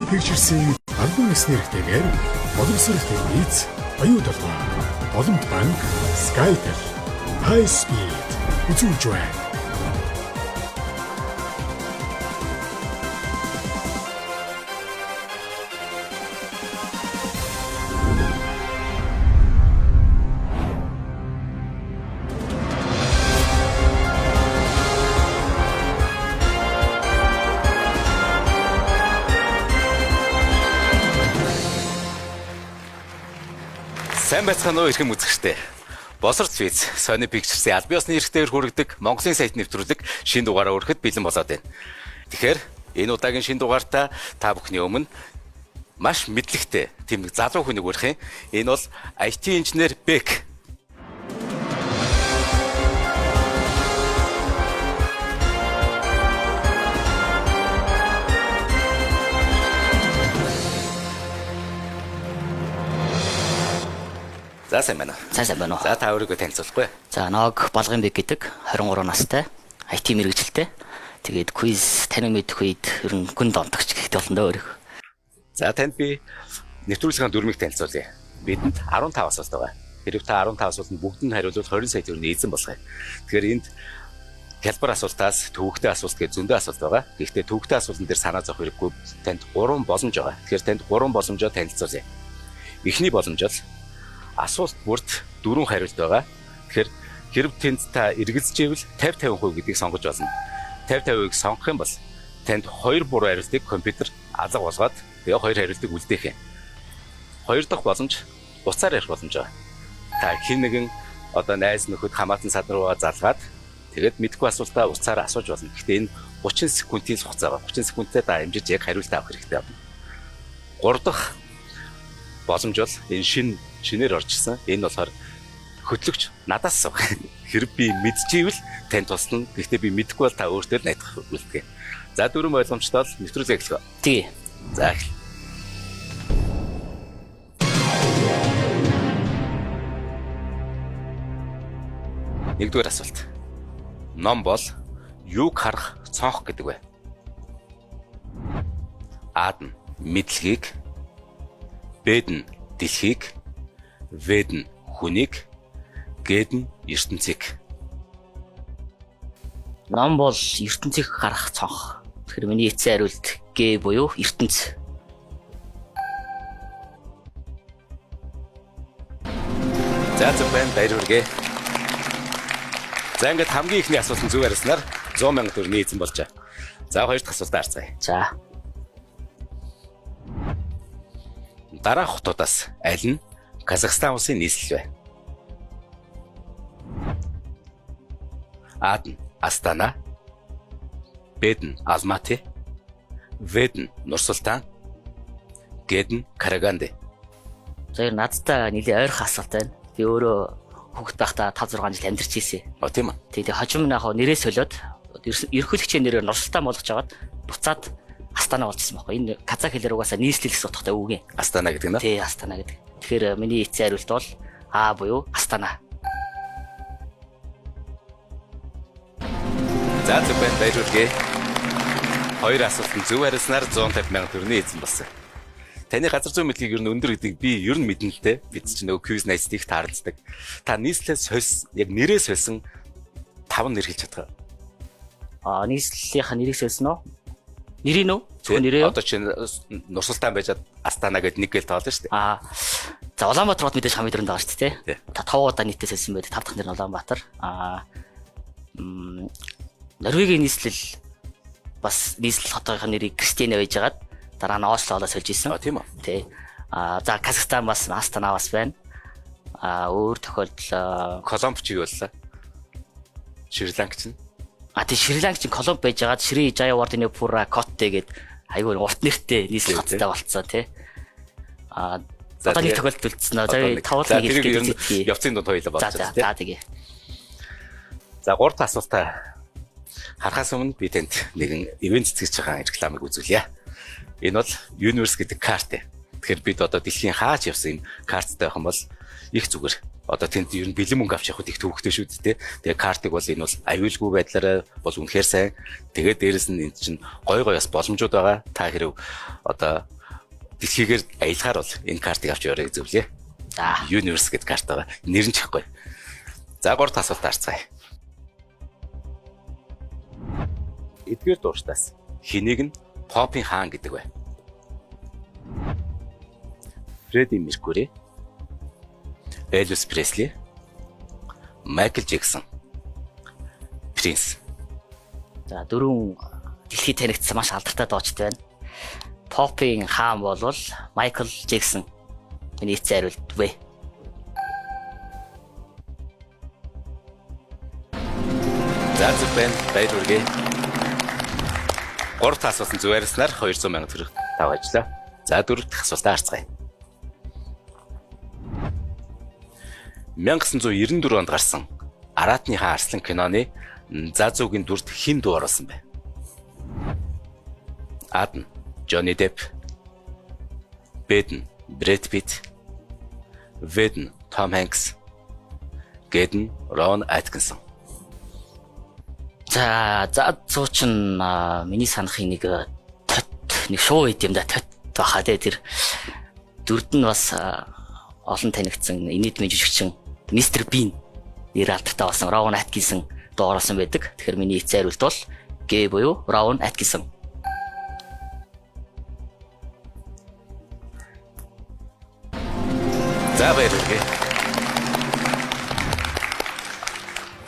Pictures-ийн албан ёсны хэрэгтэйгээр боловсролтой нийц, оюу толгой, Боломт банк, Skytel, High Speed үзүүлж байна. Сайн байцгаана уу эрхэм үзэгчдээ. Босорц виз Sony Pictures-ийн албан ёсны эрхтэйгээр хүргэдэг Монголын сайт нэвтрүүлэг шинэ дугаараа өрэхэд бэлэн болоод байна. Тэгэхээр энэ удаагийн шинэ дугаартаа та бүхний өмнө маш мэдлэгтэй тийм нэг залуу хүнийг урих юм. Энэ бол IT инженер Бек. За сайн байна уу. За та өөрийгөө танилцуулахгүй. За Ног Болгон Бек гэдэг 23 настай IT мэргэжилтэй. Тэгээд quiz таныг мэдэх үед ер нь гүн донтогч гэхдээ болно доо өөрийгөө. За танд би нэвтрүүлгийн дүрмийг танилцуулъя. Бидэнд 15 асуулт байгаа. Хэрэг та 15 асуултанд бүгд нь хариулвал 20 сая төгрөгийн эзэн болох юм. Тэгэхээр энд хялбар асуултаас төвөгтэй асуулт гэж зөндөө асуулт байгаа. Гэхдээ төвөгтэй асуултан дээр санаа зовох хэрэггүй. Танд 3 боломж байгаа. Тэгэхээр танд 3 боломжоо танилцуулъя. Эхний боломж бол асуулт бүрт 4 хариулт байгаа. Тэгэхээр хэрв тэнд та эргэлзэж ивэл 50-50% гэдгийг сонгож болно. 50-50%-ийг сонгох юм бол танд 2 буруу хариултыг компьютер алга болгоод тэгээ 2 хариултыг үлдээх юм. Хоёр дахь боломж уцаар ярих боломж байгаа. Та хэн нэгэн одоо найз нөхөд хамаатан садар руугаа залгаад тэгээд мэдгүй асуултаа уцаар асууж болно. Гэхдээ энэ 30 секундын хугацаа байгаа. 30 секундтай та амжиж яг хариулт авах хэрэгтэй байна. Гурав дахь боломж бол энэ шинээр орж ирсэн. Энэ болохоор хөтлөгч надаас асуух. Хэрэг би мэдчихвэл тань туслана. Гэхдээ би мэдэхгүй бол та өөртөө л найдах үлдэх. За дөрөв ойлгомжтой бол нэвтрүүлэг эхлэв. Тий. За эхэл. Нэгдүгээр асуулт. Ном бол юуг харах цонх гэдэг вэ? А-д нь мэдлэгийг, Б-д нь дэлхийг, В-д нь хүнийг, Г-д нь ертөнцийг. Ном бол ертөнцийг харах цонх. Тэгэхээр миний эцсийн хариулт Г буюу ертөнц. За зөв байна, баяр хүргэе. За ингээд хамгийн ихний асуултын зөв хариулснаар 100 сая төгрөгийн эзэн болжээ. За хоёр дахь асуултаа харцгаая. За. Дараах хотуудаас аль нь Казахстан улсын нийслэл вэ? А-д нь Астана, Б-д нь Алматы, В-д нь Нур-Султан, Г-д нь Караганде. За надтай нэлийн ойрхон асуулт байна. Би өөрөө хүүхэд байхдаа 5-6 жил амьдарч ирсэн. Тийм үү? Тэгээд хожим нь яг нэрээ солиод ерөнхийлөгчийн нэрээр Нур-Султан болгож аваад буцаад Астана болчихсон байхгүй. Энэ казах хэлээр угаасаа нийслэл гэсэн утгатай үг юм. Астана гэдэг нь. Тий, Астана гэдэг. Тэгэхээр миний эцсийн хариулт бол А буюу Астана. За зөв байна, баяр хүргэе. Хоёр асуултанд зөв хариулснаар 150 сая төгрөгийн эзэн болсон. Таны газар зүйн мэдлэг ер нь өндөр гэдгийг би ер нь мэднэ л дээ. Бид ч нөгөө квиз найзд их тааралцдаг. Та нийслэлээс яг нэрээс сольсон 5 нэр хэлж чадах. Нийслэлийнхаа нэрийг сольсон уу? Нэрийг нөө? Зөвхөн нэрээ. Одоо чинь Нур-Султан байжгаад Астана гэдэг нэг гээл тоолно шүү дээ. За Улаанбаатар хот мэдээж хамгийн дөрөнд байгаа шүү дээ, тий. Та 5 удаа нийтээс сольсон байдаг. 5 дахь нэр нь Улаанбаатар. Норвегийн нийслэл бас нийслэл хотынхаа нэрийг Кристиана байжгаад дараа нь Ослоолоо сольж исэн. Тийм үү? Тий. За Казахстан бас Астана бас байна. Өөр тохиолдол Коломбо ч юу боллоо? Шри-Ланк ч. Тий Шри-Ланк чинь Коломбо байжгаад Шри Жаяварденепура Котте гээд айгүй урт нэртэй нийслэл хоттой болцсон тий. Одоо нэг тохиолдол үлдсэн. За тавуулын хэлгээд явцын дунд хоёулаа болчихсон тий. За тэгээ. За 3 дахь асуултаа харахаас өмнө би танд нэгэн ивент цэцгэж байгаа рекламыг үзүүлье. Энэ бол Universe гэдэг карт. Тэгэхээр бид одоо дэлхийн хаач явсан юм карттай байх юм бол их зүгээр. Одоо тэнд ер нь бэлэн мөнгө авч явахд их төвөгтэй шүү дээ. Тэгээ картыг бол энэ бол аюулгүй байдлаараа бол үнэхээр сайн. Тэгээд дээрэс нь энэ чинь гой бас боломжууд байгаа. Та хэрэг одоо дэлхийгээр аялахаар бол энэ картыг авч яваарай гэж зөвлөе. За. Universe гэдэг карт байгаа. Нэр нь ч ихгүй. За 3 дахь асуулт харцгаая. Эдгээр дууштаас хэнийг нь попын хаан гэдэг вэ? Фредди Меркури, Элвис Пресли, Майкл Джексон, Принс. За 4 дэлхийд танигдсан маш алдартай доочтой байна. Попын хаан бол Майкл Джексон. Миний эцэг хариулт вэ. За зөв байна. Баярлалаа. 3 дахь асуултанд зүгээрснээр 200,000 төгрөг тав ажиллаа. За 4 дахь асуултаа харцгаая. 1994 онд гарсан Аратны хаан Арслан киноны Зазуугийн дүрд хэн дуу оруулсан бэ? А. Johnny Depp, Б. Brad Pitt, В. Tom Hanks, Г. Ron Atkinson. За зуучин миний санахын нэг шоу байт юм да тот баха тэр дүрд нь бас олон танигдсан энэдмийн жүжигчин Мистер Бин нэр алдартай болсон Ron Atkinson дуу оруулсан байдаг. Тэгэхээр миний эцэг хариулт бол Г буюу Ron Atkinson. За баярлалаа.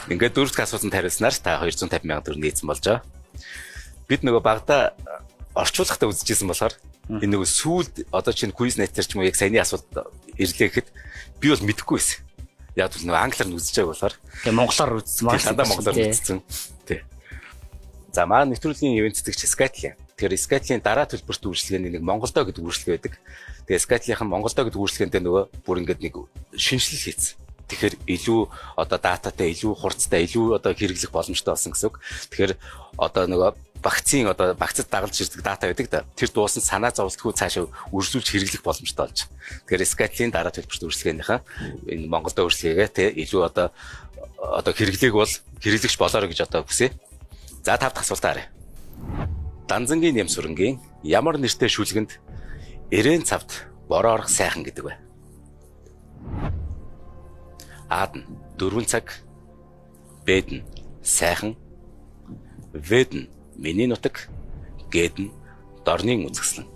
Ингээд 4 дахь асуултанд хариулснаар та 250,000 төгрөг нийцсэн болж байгаа. Бид нөгөө багада орчуулгахдаа үзчихсэн болохоор энэ нөгөө сүүлд одоо чинь квиз нэтер ч юм уу яг саяны асуулт ирлээ гэхэд би бол мэдэхгүй байсан. Яг л нөгөө англиар нь үзэж байгаа болохоор Тэгээ монголоор үзсэн маш дандаа монголоор үзсэн. Тий. За маань нэвтрүүлгийн ивент цэцэгч Skytel. Тэгэхээр Skytel-ийн дараа төлбөрт үйлчлэгээний нэг Монголдоо гэдэг үйлчлэг байдаг. Тэгээ Skytel-ийн Монголдоо гэдэг үйлчлэгээндээ нөгөө бүр ингээд нэг шинжилэл хийсэн. Тэгэхээр илүү одоо дататай, илүү хурцтай, илүү одоо хэрэглэх боломжтой болсон гэсэн үг. Тэгэхээр одоо нөгөө багцад дагалж ирдэг дата байдаг да. Тэр дуусан санаа зовлтгүй цаашаа үргэлжлүүлж хэрэглэх боломжтой болж. Тэгэхээр Skytel-ийн дараа төлбөрт үйлчлэгээнийхээ энэ Монголдоо үйлчлэгээ те илүү одоо хэрэглээг бол хэрэглэгч болоорой гэж одоо хүсье. За 5 дахь асуултаа харъя. Данзангийн нэм сүрэнгийн ямар нэртэй шүлгэнд эрээн цавд бороо орох сайхан гэдэг вэ? А. 4 цаг, Б. Сайхан, В. Миний нутаг, Г. Дорны үзэсгэлэн.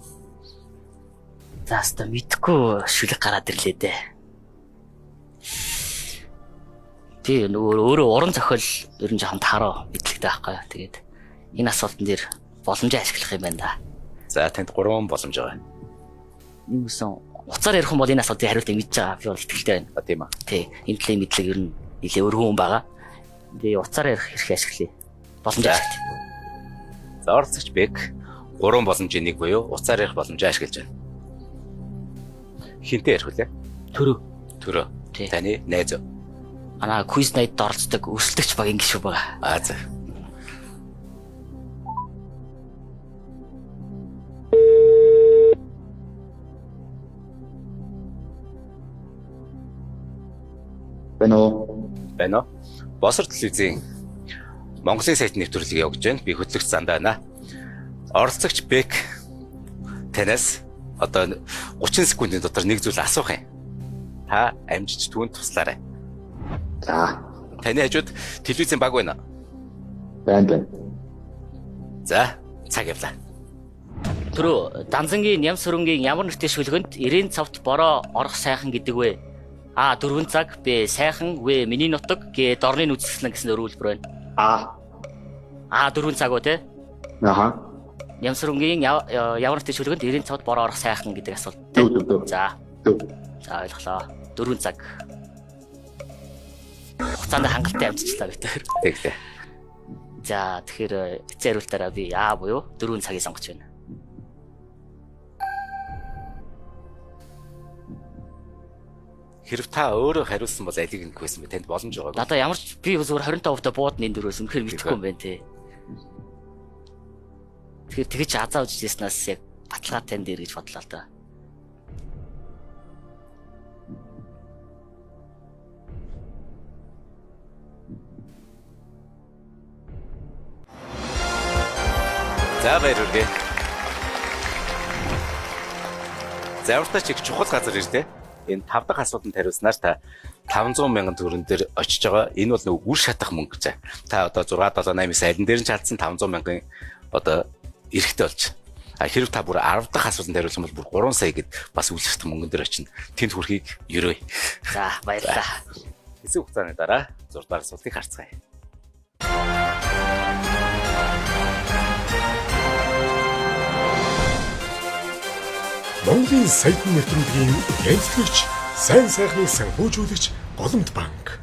За хаста мэдхгүй шүлэг гараад ирлээ дээ. Тий өөрөө уран зохиол ер нь жоохон тараа мэдлэгтэй байхгүй. Тэгээд энэ асуултан дээр боломжоо ашиглах юм байна да. За танд 3 боломж байгаа. Нэгсэн уцаар ярих юм бол энэ асуултыг хариултыг мэдж байгаа. Би бол итгэлтэй байна. Тийм аа. Тий энэ төлөв мэдлэг ер нь нэлээ өргөн хүн байгаа. Тэгээ уцаар ярих хэрэг ашиглая. Боломж ашиглая. За оролцогч Бек 3 боломжийн нэг буюу уцаар ярих боломжоо ашиглаж байна. Хинтээ ярих үлээ? Төрөө. Таны найз уу? Ана квиз найд оролцдог өрсөлдөгч багийн гишүү байгаа. Аа за. Бено. Босор телевизийн Монголын сайт нэвтрүүлгийг явуулж байна. Би хөтлөгч Зандаа байна. Оролцогч Бек танаас одоо 30 секундын дотор нэг зүйл асуух юм. Та амжиж түүнд туслаарай. За. Таны хажууд телевизийн баг байна. Байна. За, цаг явлаа. Түрүү Данзангийн ням сүрэнгийн ямар нэртэй шүлгэнд эрээн цавт бороо орох сайхан гэдэг вэ? А. 4 цаг, Б. Сайхан, В. Миний нутаг, Г. Дорны үзэсгэлэн гэсэн өрөөлбөр байна. А 4 цаг уу те? Аха. Ням сүрэнгийн ямар нэртэй шүлгэнд эрээн цавт бороо орох сайхан гэдэг асуулт. Төв. За. За ойлголоо. 4 цаг. Хугацаанд хангалттай амжилтлаа битэр. Тэгтээ. За тэгэхээр эцэг хариултаараа би А буюу 4 цагийг сонгож байна. Хэрв та өөрөө хариулсан бол алийг нэг байсан бэ? Танд боломж байгаа. Надаа ямар ч би зүгээр 25% та буудны энэ дөрөөс үнэхээр мэдэхгүй юм байна те. Тэгэхээр тэгэж азаа үзжсэнээс яг баталгаатай энэ дээр гэж бодлоо л да. За баярлалаа. Завртаа чиг чухал газар ирлээ. Энэ 5 дахь асуултанд хариулснаар та 500 мянган төгрөн дээр очиж байгаа. Энэ бол нэг үр шатах мөнгө гэж. Та одоо 6 7 8 алин дээр нь чалдсан 500 мянган одоо эрэхтэй болж. Хэрв та бүр 10 дахь асуултанд хариулсан бол бүр 3 сая гэд бас үр шатах мөнгөн дээр очино. Тэнд хүрэхийг ерөөе. За баярлалаа. Хэсэг хугацааны дараа 6 дахь асуултыг харцгаая. Монголын саяхан нэвтрүүлгийн ээлжлэгч, сайн сайхныг санхүүжүүлэгч Голомт банк.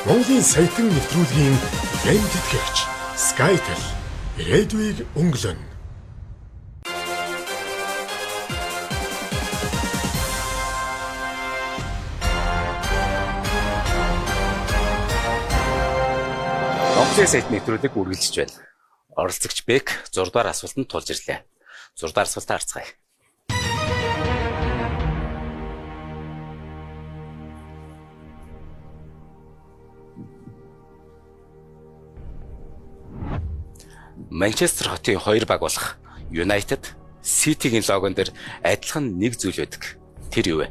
Монголын саяхан нэвтрүүлгийн ээлж тэтгэгч Skytel ирээдүйг өнгөлөн. Монголын саяхан нэвтрүүлэг үргэлжлэж байна. Оролцогч Бек 6 дахь асуултанд тулж ирлээ. 6 дахь асуултаа харцгаая. Манчестер хотын 2 баг болох United City-гийн логон дээр адилхан нэг зүйл байдаг. Тэр юу вэ?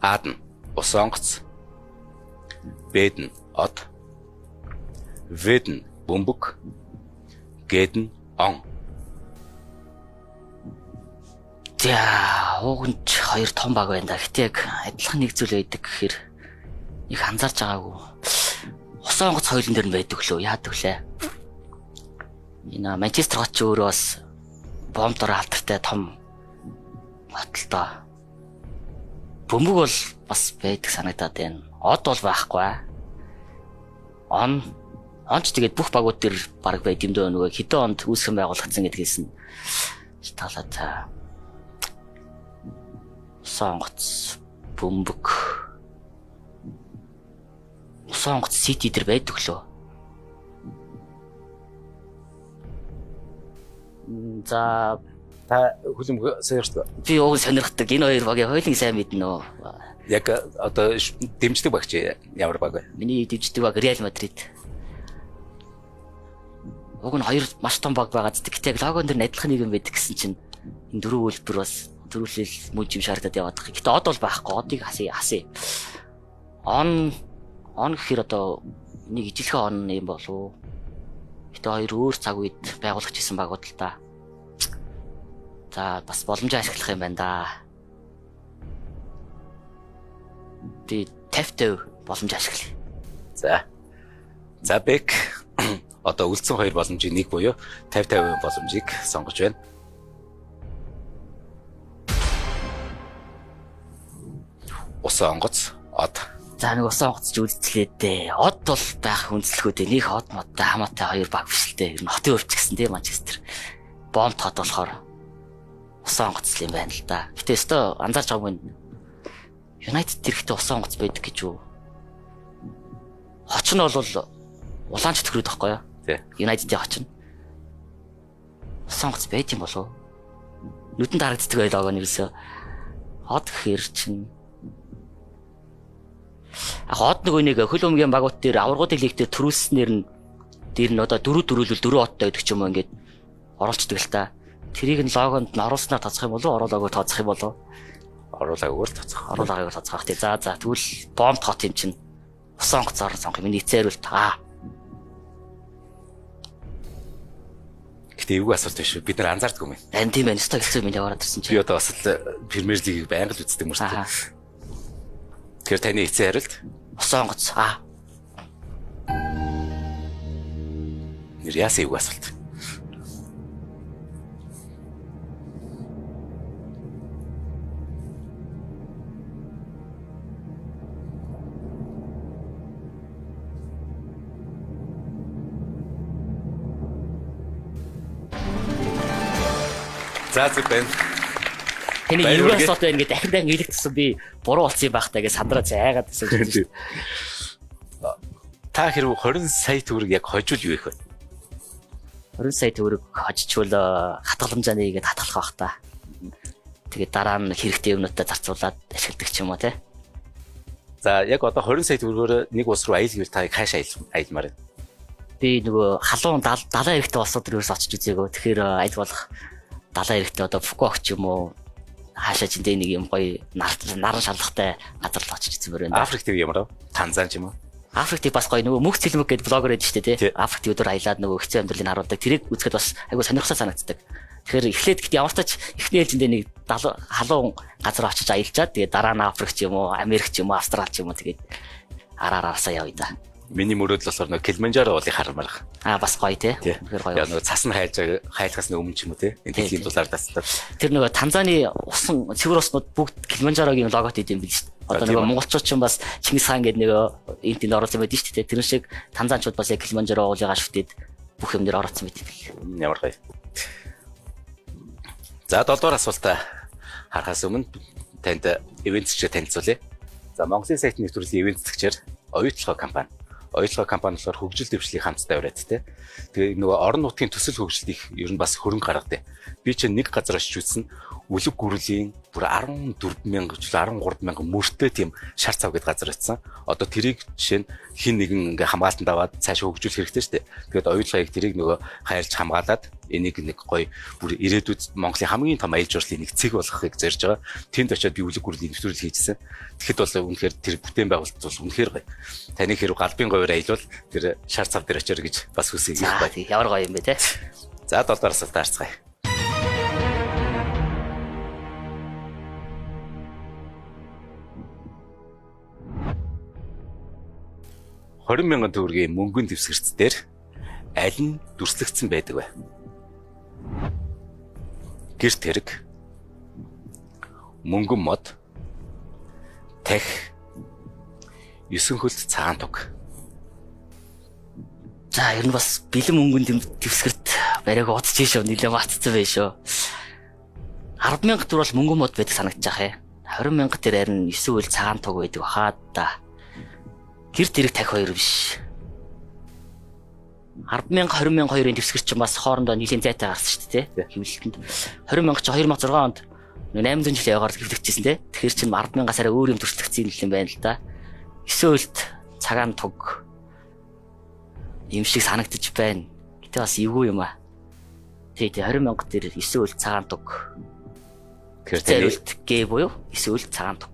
А нь ус онгоц, Б нь од, В нь бөмбөг, Г нь он. За ууганд 2 том баг байна да. Гэтэ яг адилхан нэг зүйл байдаг гэхээр их анзаарч байгаагүй. Ус онгоц хоёулын дээр нь байдаг лөө. Яадаг вүлээ? Энэ Манчестер хот ч өөрөө бас бомбдор алдартай том хот л доо. Бөмбөг бол бас байдаг санагдаад байна. Од бол байхгүй. Онч тэгээд бүх багууд дээр баг байд юм дөө нөгөө хэдэн онд үүсгэн байгуулагдсан гэдгээс нь шалтгаалаад сонгоц бөмбөг сонгоц City дээр байдаг лөө. За Та хүлэмж сойрч. би уг сонирхдаг энэ хоёр багийн хоёулын сайн мэднэ үү? Яг одоо дэмждэг багч ямар баг вэ? Миний дэмждэг баг Реал Мадрид. Уг нь хоёр маш том баг байгаа зү. Гэтэ яг логон дээр нь адилхан нэг юм байдаг гэсэн чинь энэ дөрөв үйлдвэр бас дөрвөлөл мөн юм шаардаад яваад байгаа. Гэтэ од бол байхгүй. Одыг хасъя. Он гэхээр одоо нэг ижилхэн он юм болов. Гэтэ хоёр өөр цаг үед байгуулагдж исэн багууд л та. За бас боломжоо ашиглах юм байна да. Би 50% боломж ашиглая. За Бек одоо үлдсэн 2 боломжийн нэг буюу 50% боломжийг сонгож байна. Ус онгоц, од. За нэг ус онгоц үлдчихлээ дээ. Од бол байх хүнслэхүүдээ нэг од модтой хамаатай хоёр баг биш л дээ. Ер нь хотын өвч гэсэн тийм Манчестер. Бомб хот болохоор ус онгоц л юм байна л да. Гэтэ өстө анзаарч байгаа юм. United тэрхтээ ус онгоц байдаг гэж юу? Хоч нь бол улаанч төхрөөд байхгүй юу? Тий. United-ийн хоч нь. Ус онгоц байт юм болов уу? Нүдэнд харагддаг байлаа нэрсээ. Од гэхэр чинь од нэг хөл өмгийн багууд дээр аваргуудын лиг дээр төрүүлснээр нь дээр нь одоо 4 дөрүүлвэл 4 одтой гэдэг ч юм уу ингээд оруулцдаг л та. Тэрийг нь логонд нь оруулснаар тооцох юм болов уу? Оруулаагүй тооцох юм болов уу? Оруулаагүй тооцох. Оруулаагүй тооцох тий. За тэгвэл бомб хот юм чинь ус онгоцоор сонгох юм. Нийцээрвэл та. Гэтэ эвгүй асуулт биш үү? Бид нар анзаардаг юм байна. Ань тийм байна. Өстой хэлцүү минь яваад ирсэн чинь. Би одоо бас л Премьер лигийг байнга л үздэг юм шүү дээ. Тэгэхээр таны эцсийн хариулт Ус онгоц. нэр яасан эвгүй асуулт. За зүг байна. Тэний юу асуулт байна гэдэг дахин хэлэгдсэн би буруу болсон юм байх таа гэж сандраа зайгаад байсан. Та хэрэг 20 сая төгрөг яг хожуул юу их вэ? 20 сая төгрөг хожичвол хатгаламжаа нэгээд хатгалах байх та. Тэгээд дараа нь хэрэгтэй юмнуудаа зарцуулаад ашигладаг ч юм уу те. За яг одоо 20 сая төгрөгөөр нэг улс руу аялал гэвэл та хааш аялмаар байна? би нөгөө халуун далайн эрэгтэй улсууд руу очиж үзээгөө. Тэгэхээр аль болох далайн эрэгтэй одоо Фукуок ч юм уу хаашаа ч энэ нэг юм гоё наран шалгатай газар л очиж үзмээр байна. Африк төв ямар вэ? Танзан ч юм уу? Африкт бас гоё нөгөө мөнх цэлмэг гэдэг блогер байдаг шүү дээ тий. Африкт өдөр аялаад нөгөө хэцүү амьдралыг харуулдаг. Тэрийг үзэхэд бас айгүй сонирхолтой санагддаг. Тэгэхээр эхлээд гэхдээ ямар ч тач эхний ээлжиндээ нэг халуун газар очиж аялжаад тэгээд дараа нь Африк ч юм уу, Америк ч юм уу, Австрали ч юм уу тэгээд араараасаа явъя да. Миний мөрөөдөл болохоор нөгөө Килиманжаро уулыг хармаар. Бас гоё тий. Тэгэхээр гоё. Яа нөгөө цас нь хайлгаас өмнө ч юм уу тий. Энэ дэлхийн дулаар тасдаг. Тэр нөгөө Танзаны усан цэвэр уснууд бүгд Килиманжарогийн логот идэм биз дээ. Одоо нөгөө монголчууд ч бас Чингис хаан гэдэг нөгөө энд оруулсан байдаг шүү дээ. Тэр шиг Танзанчууд бас яг Килиманжаро уулыгаа шүтээд бүх юм дээр оруулсан байдаг. Ямар гоё. За 7 дугаар асуултаа харахаас өмнө танд ивентчээр танилцуулъя. За Монголын сайт нэвтрүүлгийн ивентчээр оюутлогоо компани. Оюутлогоо компани болохоор хөгжил дэвшлийг хамтдаа ураад те. Тэгээ нөгөө орон нутгийн төсөл хөгжилт их ер нь бас хөрөнгө гаргадаг. Би чинь нэг газар очиж үзсэн үлэг гүрлийн бүр 14,000 13,000 мөртэй тийм шар цав гэдэг газар очсон. Одоо тэрийг жишээ нь хин нэгэн ингээ хамгаалтанд аваад цаашаа хөгжүүлэх хэрэгтэй шүү дээ. Тэгээд оюутлагыг тэрийг нөгөө хайрлж хамгаалаад энийг нэг гоё бүр ирээдүйд Монголын хамгийн том аялал жуулчлалын нэг цэг болгохыг зорж байгаа. Тэнд очиод би үлэг гүрлийн нэвтрүүлэг хийжсэн. Тэгэхэд бол үнэхээр тэр бүтээн байгуулалт бол үнэхээр гоё. Таны хэрэг галбын говьор аялал тэр шар цав дээр очиор гэж бас хүсэе. Ямар гоё юм бэ те. За 7 дугаар асуулт харцгаая. 20,000 төгрөгийн мөнгөний дэвсгэрт дээр аль нь дүрслэгдсэн байдаг вэ? Гэрт хэрэг, мөнгөн мод, тах, 9 хөлт цагаан туг. За ер нь бас бэлэн мөнгөний дэвсгэрт барайг удаж ийшөө нэлээд матцсан байх шүү. 10,000 төгрөг бол мөнгөн мод байдаг санагдаж байгаа юм. 20,000 дээр харин 9 хөлт цагаан туг байдаг хаад та. Гэрт хэрэг тах 2 биш. 10,000 20,000 хоёрын дэвсгэр чинь бас хоорондоо нийлэн зайтай гарсан шүү дээ. Хэвлэлтэнд 20,000 чи 2006 онд 800 жил яваар хэвлэгдчихсэн те. Тэгэхээр чинь 10,000-аас арай өөр юм төрслөгцсөн юм байна л да. 9 хөлт цагаан туг юм шиг санагдаж байна. Гэтэ бас эвгүй юм аа. Тэг 20,000 дээр 9 хөлт цагаан туг. Гэртэлт гээ буюу 9 хөлт цагаан туг.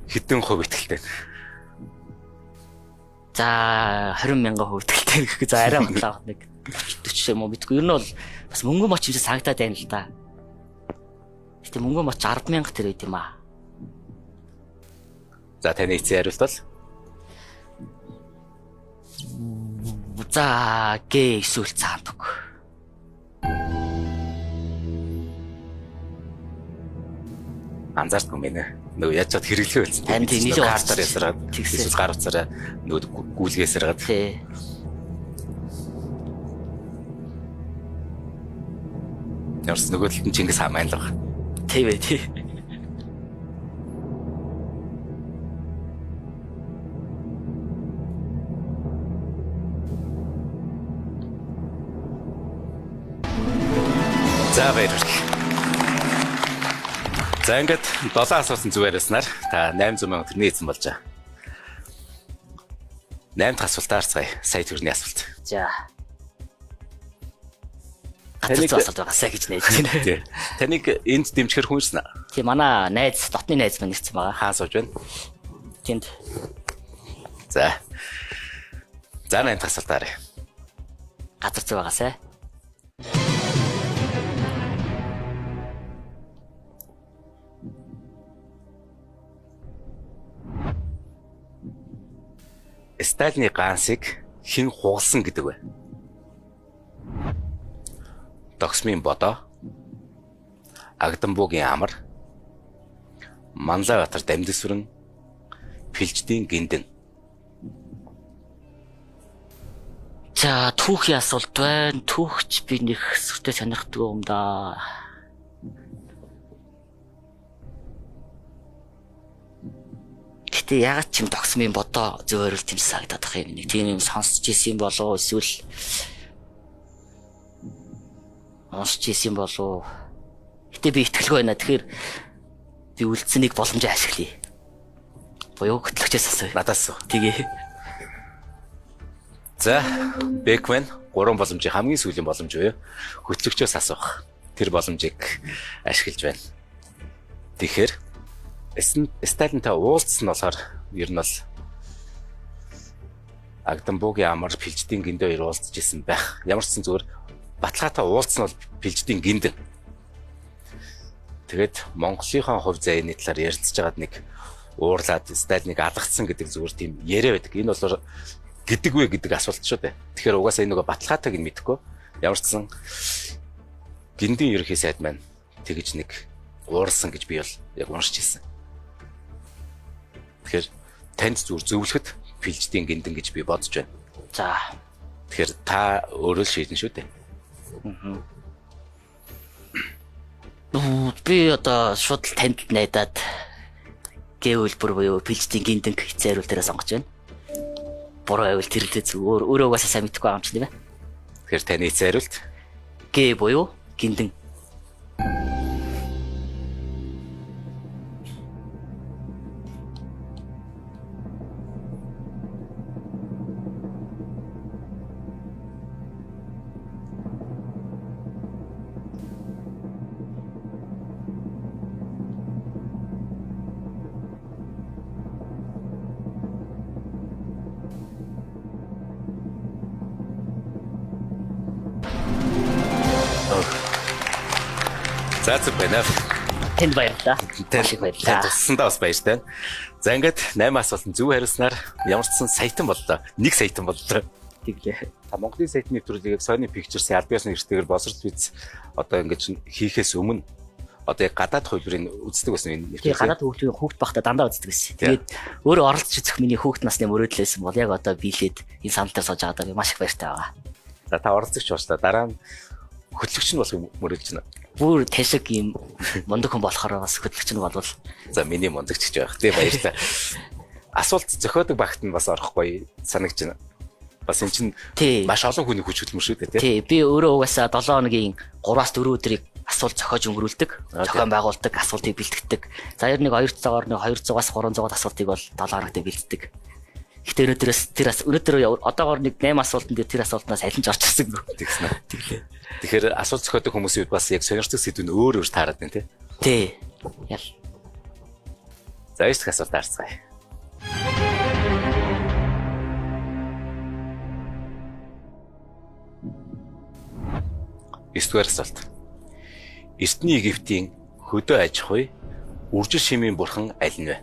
Хэдэн хувь итгэлтэй? За 20,000 хувь итгэлтэй гэх за арай батлаа нэг 40 юм уу битгүй. Ер нь бол бас мөнгөн моч юм шиг санагдаад байна л да. Гэтэ мөнгөн моч 10,000 төр байт юм аа. За таны эцсийн хариулт бол? За гээ эсвэл цагаан туг. Анзаардаг юм байна. Нөгөө яаж чад хэрэглэхээ болсон. Тань нийлээ картаар ясараад эсвэл гар утсаараа нөгөө гүйлгээс саргаад. Тий. Ярс нөгөө талд нь Чингис хаан маань л байгаа. Тий вэ тий. За баярлалаа. За ингээд 7 асуусан зүгээр яснаар та 800,000 төгрөний эзэн болж байгаа. 8 дахь асуултаа харцгаая. Сая төгрөний асуулт. За. Таныг асуулт байгаасаа гэж найдаж байна. Таныг энд дэмжихэр хүн ирсэн аа? Тий манай найз, дотны найз маань ирсэн байгаа. Хаан сууж байна. Тэнд. За. За 8 дахь асуултаа харъя. Газар зүй байгаасаа. Сталины гансыг хэн хугалсан гэдэг вэ? Догсмын бодоо, Агдамбуугийн амар, Манлайбаатар Дамдисүрэн, Пилждийн Гиндэн. За түүхийн асуулт байна. Түүхч би нэг сүртэй сонирхдаг юм да. Гэтэ ягаад ч юм догсмын бодоо зөөрөл тийм санагдаад байгаа юм. Нэг тийм юм сонсч ирсэн болов эсвэл сонсч ирсэн болов. Гэтэ би итгэлгүй байна. Тэгэхээр би үлдсэнийг боломжтой ашиглая. Буюу хөтлөгчөөс асууя. Надаас уу. Тэгээ. За, Бэкмен 3 боломжийн хамгийн сүүлийн боломж буюу хөтлөгчөөс асуух. Тэр боломжийг ашиглаж байна. Тэгэхээр Сталинтай уулзсан нь болохоор ер нь бол Агдамбуугийн амар Пилждийн гиндэ хоёр уулзж исэн байх. Ямар ч сан зүгээр Баталгаатай уулзсан нь бол Пилждийн гиндэн. Тэгээд Монголынхаа хувь заяаны талаар ярилцж байгаад нэг уурлаад Сталиныг алгацсан гэдэг зүгээр тийм яриа байдаг. Энэ бол гэдэг вэ гэдэг асуулт шүү дээ. Тэгэхээр угаасаа энэ нөгөө Баталгаатайг нь мэдэхгүй. Ямар ч сан гиндийн ерөнхий сайд маань тэгж нэг уурсан гэж би бол яг уншиж ирсэн. Тэгэхээр танд зүгээр зөвлөхөд Пилждийн гиндэн гэж би бодож байна. За. Тэгэхээр та өөрөө л шийдэн шүү дээ. Би одоо шууд танд найдаад гэвэл бүр буюу Пилждийн гиндэн хэцээруул дээрээ сонгож байна. Буруу байвал тэрлээ зүгээр өөрөө угаасаа сайн мэдхгүй байгаа юм чинь тийм ээ. Тэгэхээр таны зариулт Г буюу гиндэн. За зүг байна. Тэнд баярлалаа. Ашиг баярлалаа. Туссандаа бас баяртай. За ингээд 8 асуултанд зөв хариулснаар ямар ч сан саятан боллоо. 1 саятан боллоо. Тэглээ. Монголын сайтны нэвтрүүлгийг Sony Pictures албаас нэртэйгээр боловсрол биз одоо ингээд хийхээс өмнө одоо яг гадаад хөлбөрийн үздэг байсан энэ Тэгээ гадаад хүүхд багтаа дандаа үздэг байсан. Тэгээд өөрөө оролцож үзэх миний хүүхд насны мөрөөдлөөсөн бол яг одоо биелээд энэ санал дээр сууж байгаадаа би маш их баяртай байгаа. За та оролцогч бачлаа. Дараа нь хөтлөгч нь болох мөрөөлж байна. Бүр ташиг юм мундаг хүн болохоор бас хөтлөгч нь болвол за миний мундагч гэж байх. Тэгээ баярлалаа. Асуулт зохиодог багт нь бас орохгүй санагдаж байна. Бас эн чинь маш олон хүний хүч хөдөлмөр шүү дээ тий. Би өөрөө угаасаа 7 хоногийн 3-аас 4 өдрийг асуулт зохиож өнгөрүүлдэг. Зохион байгуулдаг, асуултыг бэлтгэдэг. За ер нэг 200-аар нэг 200-аас 300 асуултыг бол 7 хоногт бэлддэг. Гэхдээ өнөөдөр одоогоор нэг 8 асуултанд тэр асуултнаас аль нь орж ирсэн гэх тэгсэн. Тэгэхээр асуулт зохиодог хүмүүсийн үед бас яг сонирхдаг сэдвүүд өөр таарад байна тий. Ял. За их асуулт харцгаая. 9-р асуулт. Эртний Египтийн хөдөө аж ахуй үржил шимийн бурхан аль нь вэ?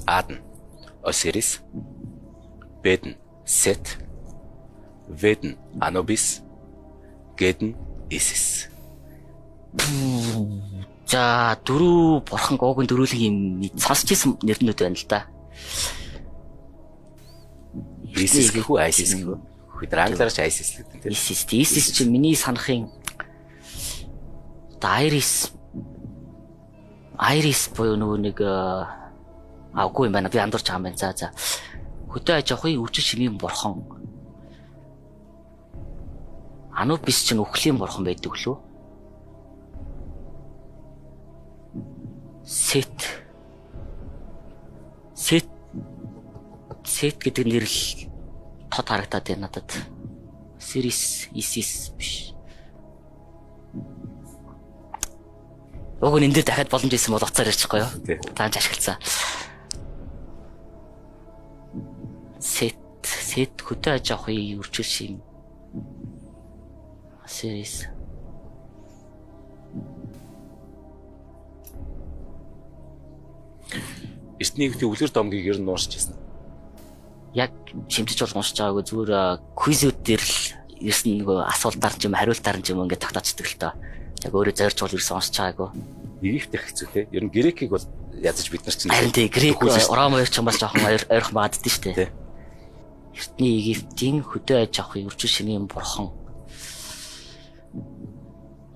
А. Осирис, Б. Сет, В. Анубис, Г. Исис. За дөрөв бурхан гоогийн дөрүүлэг юм сонсч ирсэн нэрнүүд байна л да. Исис гэхүү Айсис гэхүү. Хөдөр англиарч Айсис гэдэг тийм. Исис чинь миний санахын Айрис буюу нөгөө нэг аггүй юм байна. Би андуурч байгаа юм байна. За. Хөдөө аж ахуйн үржил шимийн бурхан. Анубис чинь өхлийн бурхан байдаг лөө. Сет гэдэг нэр л тод харагдаад байна надад. Сирис, Исис биш. Уг нь энэ дээр дахиад боломж ийсэн бол уцаар ярьчихгүй юу? Таанч ашиглацаа. Сет хөдөө аж ахуйн үржил шим. Сирис. Эртний Египтийн үлгэр домгийг ер нь уурч ирсэн. Яг шимжиж бол уншиж байгаагүй зүгээр квизүүд дээр л ирсэн нөгөө асуултаар ч юм хариултаар ч юм ингээд тогтоочдөг л тоо. Яг өөрөө зорж бол ирсэн уншиж байгаагүй. Египт их хэцүү те. Ер нь грекийг бол язж бид нар чинь. Харин тий грек Ром хоёр ч юм бас жоохон ойрхон баадд нь штэ. Эртний Египтийн хөдөө аж ахуйн үржил шимийн бурхан.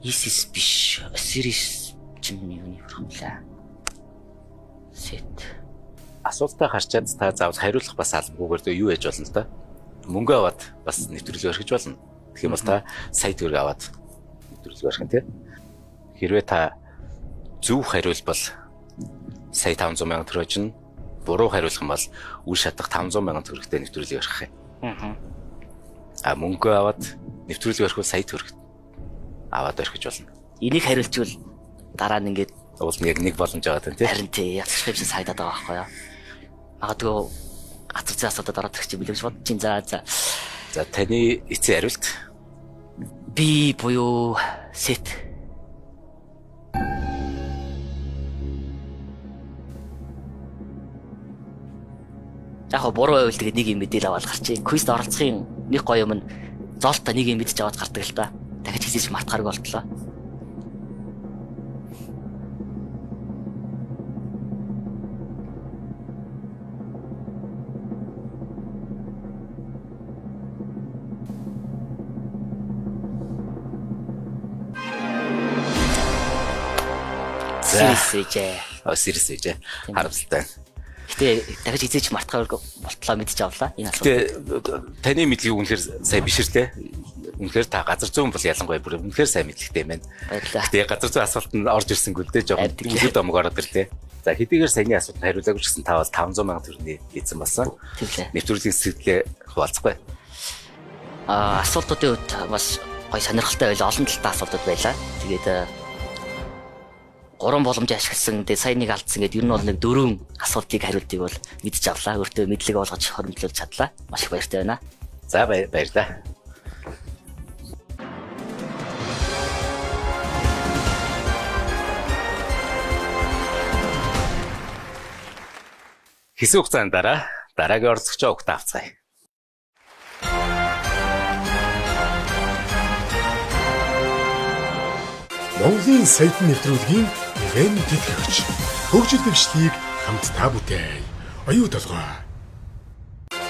Исис биш. Осирис ч юм юуны бурхан лээ. Сет. Асуултаа харчаад та заавал хариулах бас албагүйгээр юу яж болно л да. Мөнгө аваад бас нэвтрүүлэг өргөж болно. Тэгэх юм бол та сая төгрөг аваад нэвтрүүлэг өргөх нь тий. Хэрвээ та зөв хариулбал сая 500 сая төгрөг чинь. буруу хариулах юм бол үр шатах 500 сая төгрөгтэй нэвтрүүлэг өргөх юм. А мөнгө аваад нэвтрүүлэг өргөхөд сая төгрөг аваад өргөж болно. Энийг хариулжвал дараа нь ингээд уул нэг боломж байгаа тийм. харин тий ятгах юм шиг сайдаад байгаа байхгүй юу? Магадгүй газар зүй асуудад ороод ирэх чинь билэгж бодож чинь за. За таны эцсийн хариулт Би буюу сет. Яг буруу байвал тэгээд нэг юм мэдээлэл аваад гарчих. Квизд оролцохын нэг гоё юм нь зоолтой нэг юм мэдж аваад гардаг л та. Дахиж хэлж мартахааргүй болтлоо. Сэрсэж. сэрсэж харамсалтай. Гэтэ дахиж эзэж мартахааргүй болтлоо мэдж авлаа. Энэ асуулт. Гэтэ таны мэдлэг үнэхээр сайн биш үү? Үнэхээр та газар зүйн бол ялангуяа бүр үнэхээр сайн мэдлэгтэй байна. Баярлалаа. Гэтэ газар зүйн асуултанд орж ирсэнгүй л дээ жоохон үгүй домог ороод ирлээ. За хэдийгээр саяны асуултанд хариулаагүй ч гэсэн та бол 500 сая төгрөгийн эзэн болсон. Тэглээ. Нэвтрүүлгийн сэтгэлээ хуваалцахгүй. Асуултуудын үед бас гоё сонирхолтой байла. Олон талтай асуултууд байлаа. Тэгээд 3 боломжийг ашигласан. Тэгээд сая нэг алдсан гэдэг ер нь бол нэг 4 асуултыг хариултыг бол мэдж авлаа. Өөртөө мэдлэг олгож хоримтлуулж чадлаа. Маш их баяртай байна. За баярлалаа. Хэсэг хугацааны дараагийн оролцогчоо өгтөө авцгаая. Монголын саяхан нэвтрүүлгийн ивэн тэтгэгч хөгжил дэвшлийг хамтдаа бүтээй. Оюу толгой.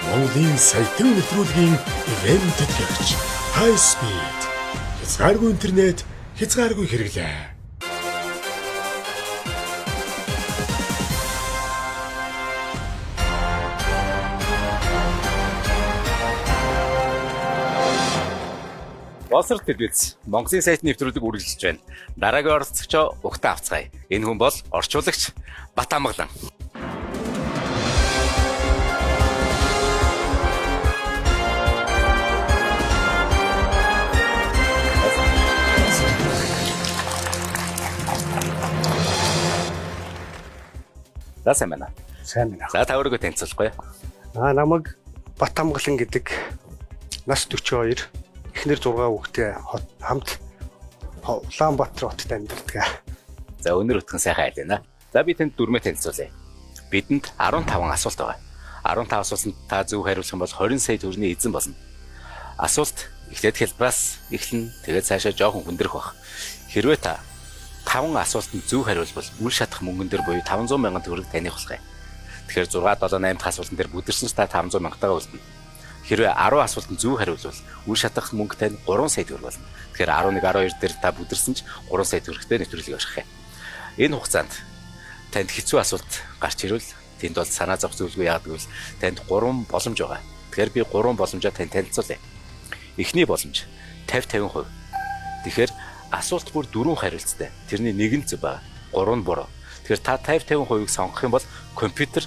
Монголын саяхан нэвтрүүлгийн ивэн тэтгэгч High Speed. Хязгааргүй интернет, хязгааргүй хэрэглээ. Боловсрол телевиз Монголын сайтны нэвтрүүлэг үргэлжлэж байна. Дараагийн оролцогчоо өгтөө авцгаая. Энэ хүн бол орчуулагч Бат Амгалан. За сайн байна. Сайн байна. За та өөрийгөө танилцуулахгүй. Намайг Бат Амгалан гэдэг нас 42 эхнэр 6 хүүхдээ хамт Улаанбаатар хотод амьдардаг. За өнөр өтгөн сайхан айлна. За би танд дөрмөө танилцуулъя. Бидэнд 15 асуулт байгаа. 15 асуултанд та зөв хариулах юм бол 20 сая төгрөгийн эзэн болно. Асуулт эхлээд хэлбэраас эхлэн тэгээд цаашаа жоохон хүндрэх баг. Хэрвээ та 5 асуултанд зөв хариулбал үл шатах мөнгөн дээр буюу 500 сая төгрөг таних болох юм. Тэгэхээр 6, 7, 8 дахь асуултан дээр бүдэрсэн ч та 500 сая төгрөг үлдэнэ. Хэрвээ 10 асуултанд зөв хариулвал үл шатах мөнгө тань 3 сая төгрөг болно. Тэгэхээр 11, 12 дээр та бүдэрсэн ч 3 сая төгрөгтэй нэвтрүүлэг өргөх юм. Энэ хугацаанд танд хэцүү асуулт гарч ирвэл тэнд бол санаа зовх зүйлгүй яадаг вэ? Танд 3 боломж байгаа. Тэгэхээр би 3 боломжоо танд танилцуулъя. Эхний боломж 50-50%. Тэгэхээр асуулт бүр 4 хариулцтай. Тэрний нэг нь зөв байгаа. 3 нь буруу. Тэгэхээр та 50-50%-ийг сонгох юм бол компьютер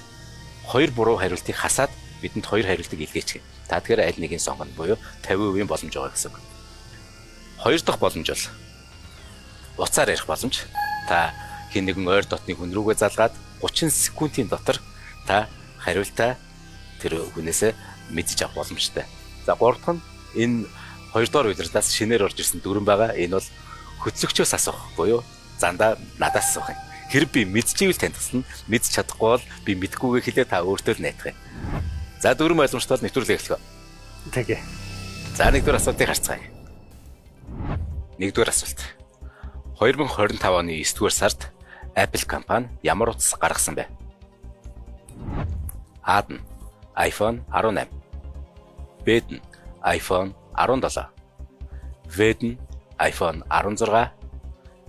2 буруу хариултыг хасаад бидэнд 2 хариултыг илгээчих. Та тэгэхээр аль нэгийг сонгоно буюу 50% боломж байгаа гэсэн үг. Хоёр дахь боломж бол уцаар ярих боломж. Та хэн нэгэн ойр дотны хүн рүүгээ залгаад 30 секундын дотор та хариултаа тэр хүнээсээ мэдж авах боломжтой. За гурав дахь нь энэ хоёрдугаар удирлаас шинээр орж ирсэн дүрэн байгаа. Энэ бол хөтлөгчөөс асуух буюу зандаа надаас асуух юм. Хэрэг би мэдчихвэл танд туслана. Мэдж чадахгүй бол би мэдгүйгээ хэлээ та өөртөө л найдах юм. За дөрвөн ойлгомжтой бол нэвтрүүлэг эхлэв. Тэгье. За нэгдүгээр асуултыг харцгаая. Нэгдүгээр асуулт. 2025 оны 9-р сард Apple компани ямар утас гаргасан бэ? А. iPhone 18. Б. iPhone 17. В. iPhone 16.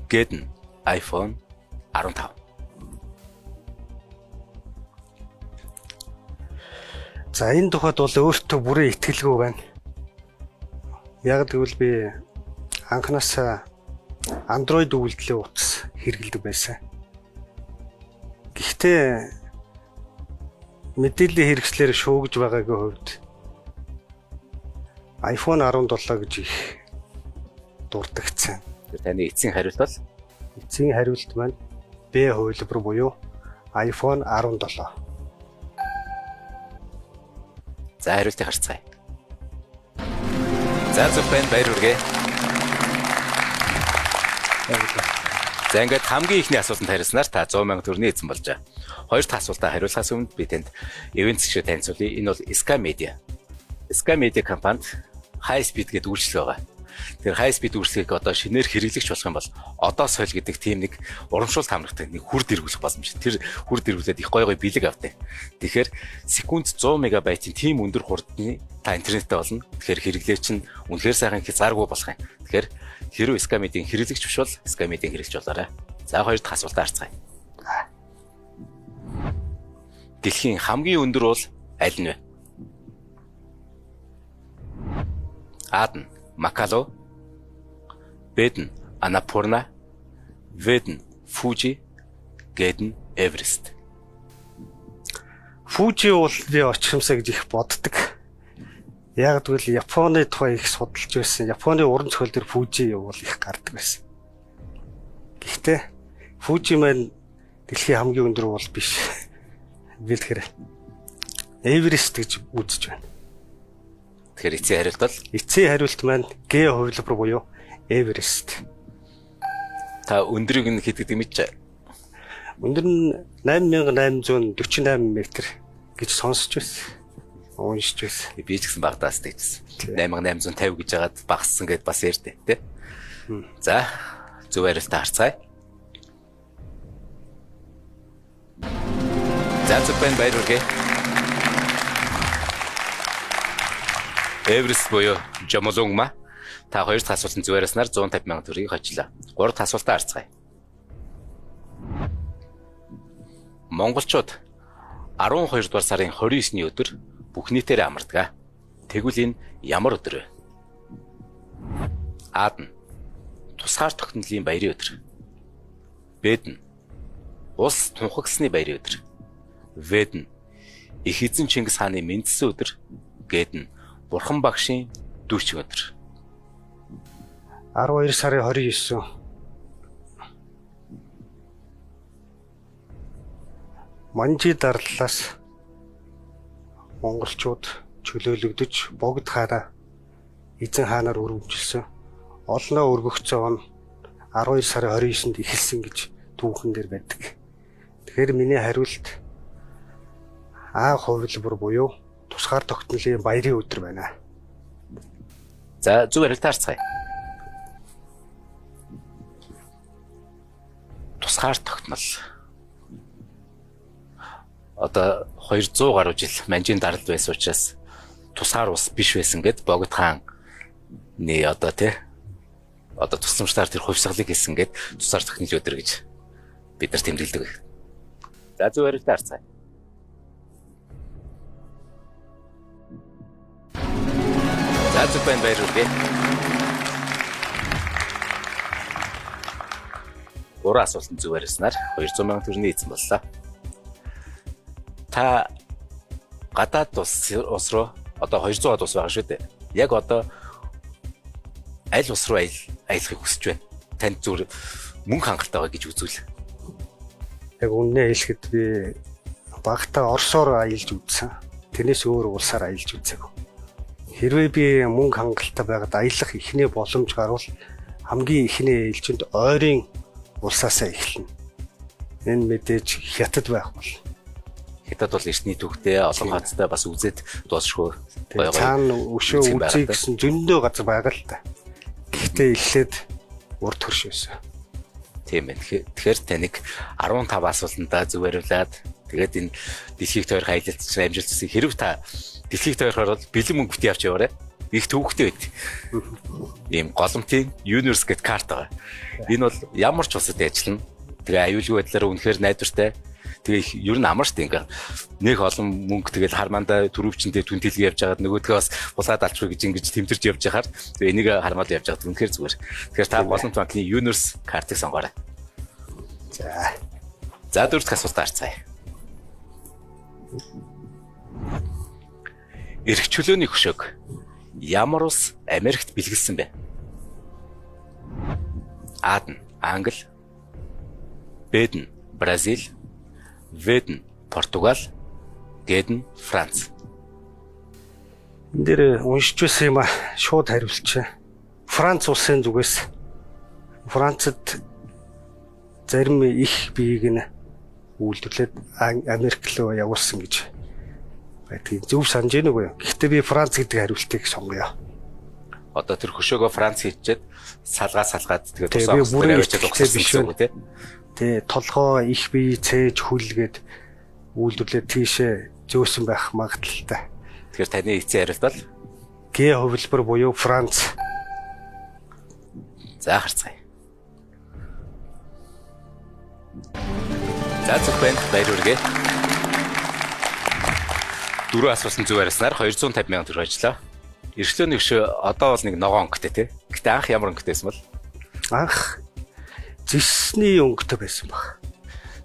Г. iPhone 15. За энэ тухайд бол өөртөө бүрэн итгэлгүй байна. Яг тэгвэл би анханасаа Android үйлдлийн утас хэрэглэдэг байсан. Гэхдээ мэдээллийн хэрэгслээр шуугж байгаагийн хувьд iPhone 17 гэж их дурдгдсан. Таны эцсийн хариулт бол Эцсийн хариулт маань Б хувилбар буюу iPhone 17. за хариултыг харцгаая. За зөв байна, баяр хүргэе. За ингээд хамгийн ихний асуултанд хариулснаар та 100,000 төгрөгийн эзэн болжээ. Хоёр дахь асуултаа хариулахаас өмнө би танд event шиг танилцуулъя. Энэ бол Sky Media. Sky Media компанид High Speed гэдэг үйлчлэл байгаа. Тэр High Speed үйлчлэгийг одоо шинээр хэрэглэгч болох юм бол одоо соёл гэдэг тийм нэг урамшуулт хамрахтай нэг хүр дэргүүлэх боломж. Тэр хүр дэргүүлээд их гой бэлэг авдаг. Тэгэхээр секунд 100 мегабайтын тийм өндөр хурдны та интернеттэй болно. Тэгэхээр хэрэглээч нь үнэхээр сайхан хязгааргүй болох юм. Тэгэхээр хэрвээ Sky Media-ийн хэрэглэгч биш бол Sky Media-ийн хэрэглэгч болоорой. За хоёр дахь асуултаа харцгаая. Дэлхийн хамгийн өндөр уул аль нь вэ? А нь Макало, Б нь Анапурна, В нь Фужи, Г нь Эверест. Фужи уулын очромсоо гэж их боддог. Яг тэгвэл Японы тухай их судалж байсан. Японы уран зохиол дээр Фужи уул их гардаг байсан. Гэхдээ Фужи маань дэлхийн хамгийн өндөр уул биш. Би тэгэхээр Эверест гэж үзэж байна. Тэгэхээр эцсийн хариулт бол Эцсийн хариулт маань Г хувилбар буюу Эверест. та өндрийг нь хэд гэдэг мэдчээ. Өндөр нь 8848 м гэж сонсч байсан. Уншиж байсан. Би ч гэсэн багтаас тэгсэн. 8850 гэж яагаад багассан гэд бас ярьдээ тий. За зөв хариултаа харцгаая. За зөв байна, баяр хүргэе. Эверест буюу Жомолунгма. Та хоёр дахь асуултанд зөв хариулснаар 150,000 төгрөгийг хожлоо. Гурав дахь асуултаа харцгаая. Монголчууд 12 дугаар сарын 29-ний өдөр бүх нийтээр амардаг. Тэгвэл энэ ямар өдөр вэ? А нь тусгаар тогтнолын баярын өдөр. Б нь улс тунхагласны баярын өдөр. В нь их эзэн Чингис хааны мэндэлсэн өдөр. Г нь Бурхан багшийн дүүчин өдөр. 12 сарын 29. Манжи дарлалаас монголчууд чөлөөлөгдөж богд хаана эзэн хаанаар өргөмжилсөн. Олноо өргөгцсөн он 12 сарын 29-нд эхэлсэн гэж түүхэн дээр байдаг. Тэгэхээр миний хариулт А хувилбар буюу тусгаар тогтнолын баярын өдөр байна. За зөв хариултаа харцгаая. Тусгаар тогтнол. Одоо 200 гаруй жил манжийн даралт байсан учраас тусгаар ус биш байсан гэд богд хаан одоо одоо тусламжлаар тэр хувьсгалыг хийсэн гэд тусгаар тогтнол өдөр гэж бид нар тэмдэглэдэг. За зөв хариултаа харцгаая. За зөв байна, баяр хүргэе. Гурван асуултанд зөв хариулснаар 200,000 төгрөгийн эзэн боллоо. Та гадаад улс руу одоо 200-аад улс байгаа шүү дээ. Яг одоо аль улс руу аялахыг хүсэж байна? Танд зүгээр мөнгө хангалттай байгаа гэж үзвэл. Яг үннээ хэлэхэд би багтаа Оросоор аялж үзсэн. Тэрнээс өөр улсаар аялж үзээгүй. Хэрвээ би мөнгө хангалттай байгаад аялах ихний боломж гарвал хамгийн ихний ээлжинд ойрын улсаасаа эхэлнэ. Энэ мэдээж Хятад байх бол. Хятад бол эртний түүхтэй олон хацтай бас үзээд дуусшгүй. Цаана өшөө үзье гэсэн зөндөө газар байгаа л та. Гэхдээ эхлээд урд хөрш байсан. Тийм байна. Тэгэхээр таныг 15 асуултандаа зөв хариулаад тэгээд энэ дэлхийг тойрох аялалт чинь амжилтсан. Хэрв та дэлхийг тойрохоор бол бэлэн мөнгө бити авч яваарай. Их төвөгтэй байд. Ийм голомтын Universe гэдэг карт байгаа. Энэ бол ямар ч улсад ажиллана. Тэгээ аюулгүй байдлаар үнэхээр найдвартай. Тэгээ ер нь амар штэ ингээ нэг олон мөнгө тэгэл хармандаа төрөвчөндөө түнтэлгээ явж байгаад нөгөөдгөө бас булаад алчгүй гэж ингэж тэмдэрч явж байхаар тэгээ энийг хармаад явж байгаад үнэхээр зүгээр. Тэгэхээр та Боломж банкны Universe картыг сонгоорой. За дөрөвт асуултаа харцгаая. эрх чөлөөний хөшөөг ямар улс Америкт бэлгэлсэн бэ? А нь Англи, Б нь Бразил, В нь Португал, Г нь Франц. Энд дээр уншиж байсан юм а шууд хариулчихъя. Франц улсын зүгээс Францад зарим их биеийг нь үйлдвэрлээд Америк руу явуулсан гэж байдгийг зөв санаж байна уу? Гэхдээ би Франц гэдэг хариултыг сонгоё. Одоо тэр хөшөөгөө Франц хийчихэд салгаад тэгээд Тэгээ, би бүрэн авчиад ихтэй биш угсарсан байна. үү те? Тэ толгоо их бие цээж хүлгээд үйлдвэрлээд тийшээ зөөсөн байх магадaltaй. Тэгэхээр таны эцсийн хариулт бол Г хувилбар буюу Франц. за харцгаая. За зөв байна. Баяр хүргэе. Дөрөв асуусан зөв яриаснаар 250 сая төгрөг ажиллаа. Эрхлөөний хөшөө одоо бол нэг ногоон өнгөтэй те. Гэтэ анх ямар өнгөтэйсэн бол? Анх зэсний өнгөтэй байсан баг.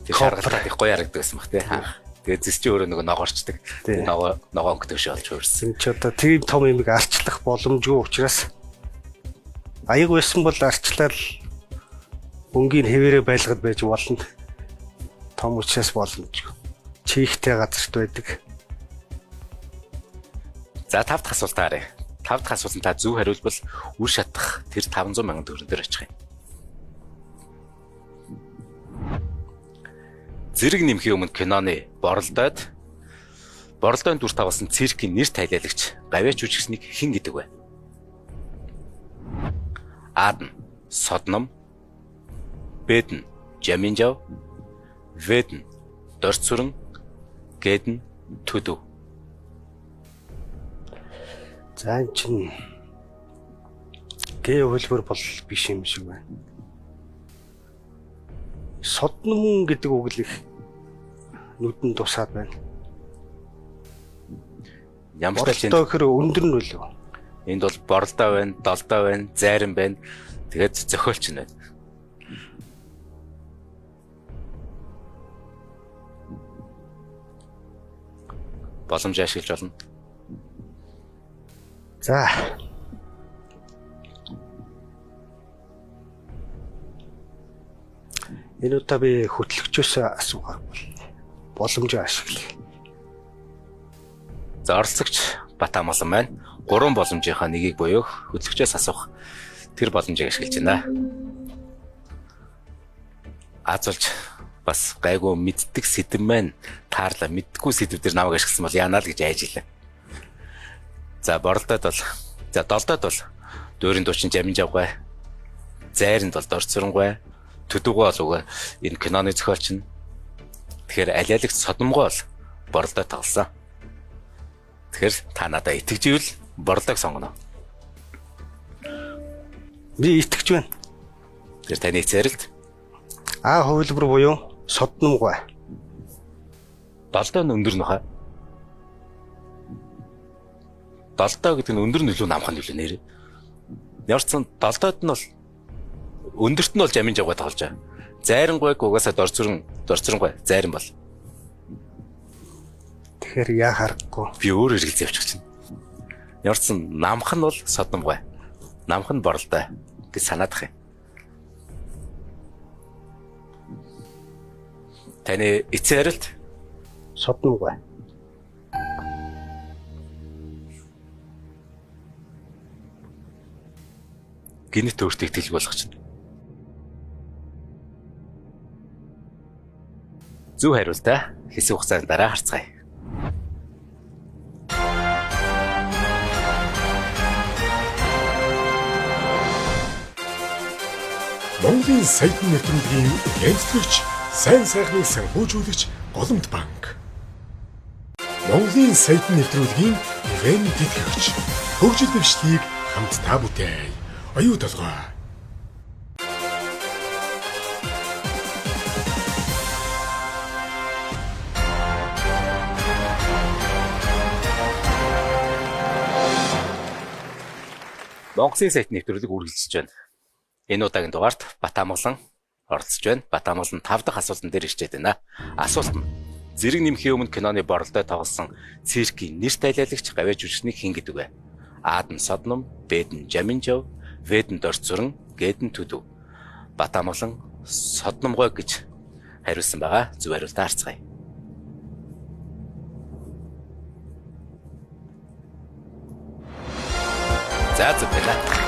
Тэр шаргалтад их гоё харагддаг байсан баг те. Тэгээд зэс чи өөрөө нөгөө ногоорчдаг. Тий. Ногоон өнгөтэй хөшөө болж хөрсөн. Энд ч одоо тийм том юмыг арчлах боломжгүй учраас аяг байсан бол арчлал өнгийн хэвээрээ байлгад байж болно. Том учраас боломжгүй. Чихтэй газарт байдаг. За 5 дахь асуулт таарэ. 5 дахь асуултанд та зөв хариулбал үр шатах тэр 500 сая төгрөг дээр очих юм. Зэрэг нэмхийн өмнө киноны Боролдойн дүр тавсан циркийн нэр тайлайлагч Гавьяач жүжигчнийг хэн гэдэг вэ? А нь Содном, Б нь Жаминжав, В нь Дорцүрэн, Г нь Төдөв. За энэ чинь Г хувилбар бол биш юм шиг байна. Содном гэдэг үг л их нүдэнд тусаад байна. Ямар ч Боролдоо гэхэр өндөр нь үлээ. энд бол боролдоо байна, долдоо байна, зайран байна. Тэгээд зохиолч нь байна. Боломж ашиглаж болно. За. Энэ удаа би хөтлөгчөөс асуух боломж ашиглая. За оролцогч Бат Амгалан байна. 3 боломжийнхаа нэгийг буюу хөтлөгчөөс асуух тэр боломжийг ашиглаж байна. Азуулж бас гайгүй мэддэг сэдв маань таарлаа. Мэддэггүй сэдвээр намайг ашигласан бол яанаа л гэж айж илээ. За боролдоод бол долдоод бол дөөрийн дуучин Жаминжавгай, зайранд бол Дорцүрэнгүй, Төдөвгөө бол үгүй энэ киноны зохиолч нь. Тэгэхээр алиалагч Содомгоо бол боролдоо тоглосон. Тэгэхээр та надад итгэж ивэл боролдог сонгоно. Би итгэж байна. Тэр таны эцээрэлт А хувилбар буюу Содnomгүй. долдоо нь өндөр нөхөө. Долдоо гэдэг нь өндөр нөлөө намхан нөлөө нэр. Ямарчсан долдоод нь бол өндөрт нь бол Жаминжавгай тоглож байгаа. Зайрангуйг угаасаа Дорцүрэнгүй зайран бол. Тэгэхээр яа харахгүй. Би өөр хэрэглэж явчих чинь. Ямарчсан намхан нь бол Содомгүй. Намхан нь боролдоо гэж санаадах юм. Таны эцээрэлт Содnomгүй. гинэт өөртөө ихтэлж болгох чинь. Зөв хариултаа хэсэг хугацаанд дараа харцгаая. Монголын саяхан нэвтрүүлгийн гэнэтгэгч, сайн сайхныг санхүүжүүлэгч Голомт банк. Монголын саяхан нэвтрүүлгийн ивент тэтгэгч, хөгжил дэвшлийг хамт та бүтээй. Оюу толгой. Монголын сайт нэвтрүүлэг үргэлжлэж байна. Энэ удаагийн дугаарт Бат Амгалан оролцож байна. Бат Амгалан 5 дахь асуултан дээр ирчээд байна. Асуулт нь Зэрэг нэмхийн өмнө киноны боролдой тоглосон циркийн нэр тайлайлагч гавьяа жүжигчнийг хэн гэдэг вэ? А-д нь Содном, Б-д нь Жаминжав, В-д нь Дорцуран, Г-д нь Төдөв. Батамглан Содномгой гэж хариулсан байгаа. Зөв хариултаа харцгаая. За зөв байна.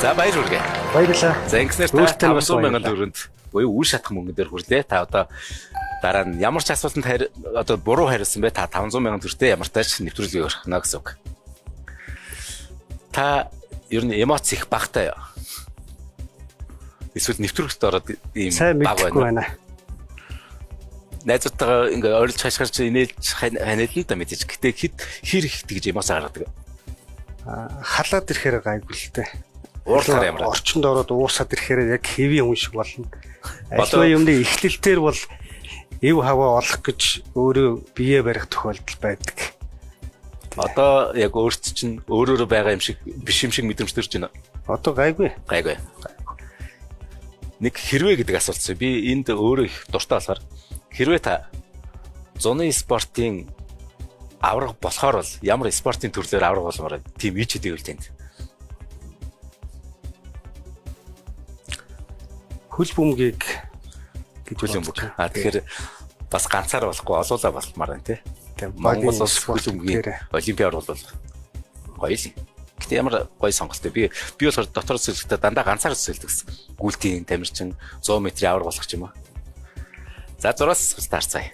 За баяр хүргэе. Баярлалаа. За ингэснээр та 500 мянган төгрөнд буюу үр шатах мөнгөн дээр хүрлээ. Та одоо дараа нь ямар ч асуултанд одоо буруу хариулсан бай та 500 мянган төгрөгтэй ямар тач нэвтрүүлгийг өргөнө гэсэн үг. Та ер нь эмоц их багтай юу? Эсвэл нэвтрүүлэгт ороод ийм баг байна. Найзуудтайгаа ингээ ойрлж хашгирч инээлж ханиална да мэдээж. Гэтэ хэр их тэгж эмоц гаргадаг. Халаад ирэхээр гайгүй л дээ. Уурлахаар ямар. Орчинд ороод уусаад ирэхээр яг хэвийн хүн шиг болно. Аливаа юмны эхлэлтээр бол эв хаваа олох гэж өөрөө бие барих тохиолдол байдаг. Одоо яг өөрт чинь өөрөөрөө байгаа юм шиг биш юм шиг мэдрэмж төрж байна. Одоо гайгүй. Гайгүй. Нэг хэрвээ гэдэг асуулт. Би энд өөрөө их дуртай болохоор хэрвээ та зуны спортын авраг болохоор бол ямар спортын төрлөөр авраг болмоор тийм ич хэдэг үл тэнд. Хөл бөмбөгийг гэж бөмбөг. Тэгэхээр бас ганцаар болохгүй олуулаа болмоор байна тий. Монгол улс хөл бөмбөгийн олимпиад бол гоё л. Гэтэ ямар гоё сонголттой. Би болохоор дотор зөвлөлтөд дандаа ганцаар зөвлөдөг гэсэн. Гүйлтийн тамирчин 100 м-ийн авраг болох ч юм уу. За 6-аас старцгаая.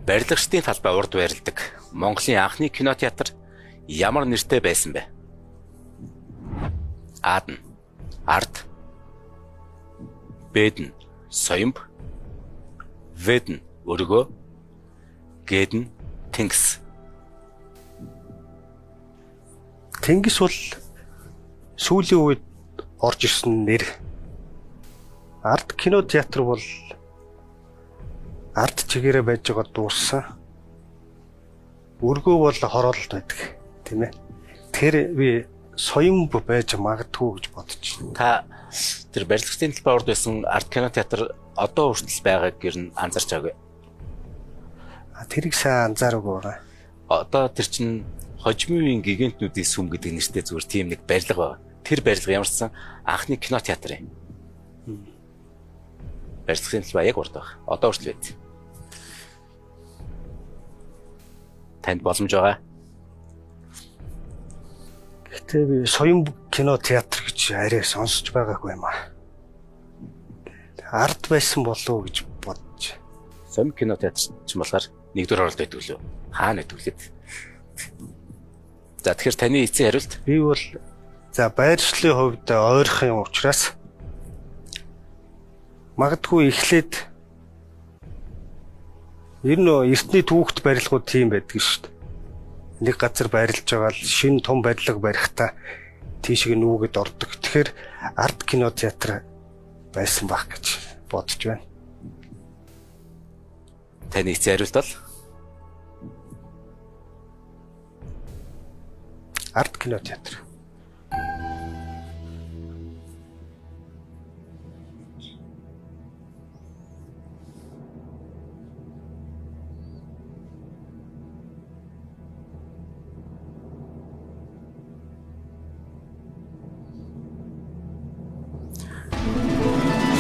Барилгачдын талбай урд байрладаг Монголын анхны кинотеатр ямар нэртэй байсан бэ? А-д нь Ард, Б-д нь Соёмб, В-д нь Өргөө, Г-д нь Тэнгис. Тэнгис бол сүүлийн үед орж ирсэн нэр. Ард кинотеатр бол ард чигээрээ байж байгаа дууссан. Өргөө бол хороолт байдаг, тийм ээ. Тэр би Соёмб байж магадгүй гэж бодож байна. Та тэр барилгын талбай урд байсан ард кинотеатр одоо хүртэл байгааг гэр нь анзарч байгаагүй. Тэрийг сайн анзаараагүй байгаа. Одоо тэр чинь хожимын гигантнуудын сүм гэдэг нэртэй зүгээр тийм нэг барилга байна. Тэр барилга ямарсан анхны кинотеатр юм. Барилгын талбай яг урд байна. Одоо хүртэл байд. Танд боломж байгаа. Гэхдээ би Соёмб кинотеатр гэж арай сонсож байгаагүй юм аа. Ард байсан болов уу гэж бодож. Соёмб кинотеатр ч болохоор нэгдүгээр оролт байдаг лөө. Хаана байдаг лээ. За тэгэхээр таны эцсийн хариулт? Би бол за байршлын хувьд ойрхон юм учраас магадгүй эхлээд ер нь эртний түүхт барилгууд тийм байдаг шүү дээ. Нэг газар байрлаж байгаа л шинэ том барилга барихтаа тийшээ нүүгэд ордог. Тэгэхээр ард кинотеатр байсан байх гэж бодож байна. Таны эцсийн хариулт бол ард кинотеатр.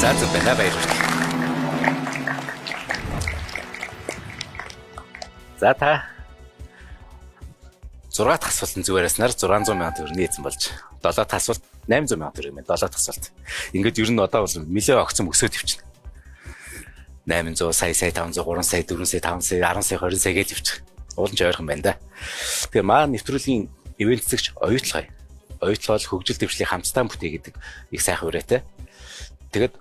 За зөв байна баярлалаа. За та 6 дахь асуултын зүгээр яснаар 600 мянган төгрөг нээсэн болж 7 дахь асуулт 800 мянган төгрөг юм. 7 дахь асуулт. Ингээд ер нь одоо бол нэлээд огцом өсөөд ивчихнэ. 800 сая 500 3 сая 4 сая 5 сая 10 сая 20 сая гэж ивчих. Уулын ч ойрхон байна да. Тэгээ маа нэвтрүүлгийн ивент засагч оюутлогоо. Оюутлол хөгжил дэвшлийн хамтдаа бүтээй гэдэг их сайхан үрээтэй. Тэгээд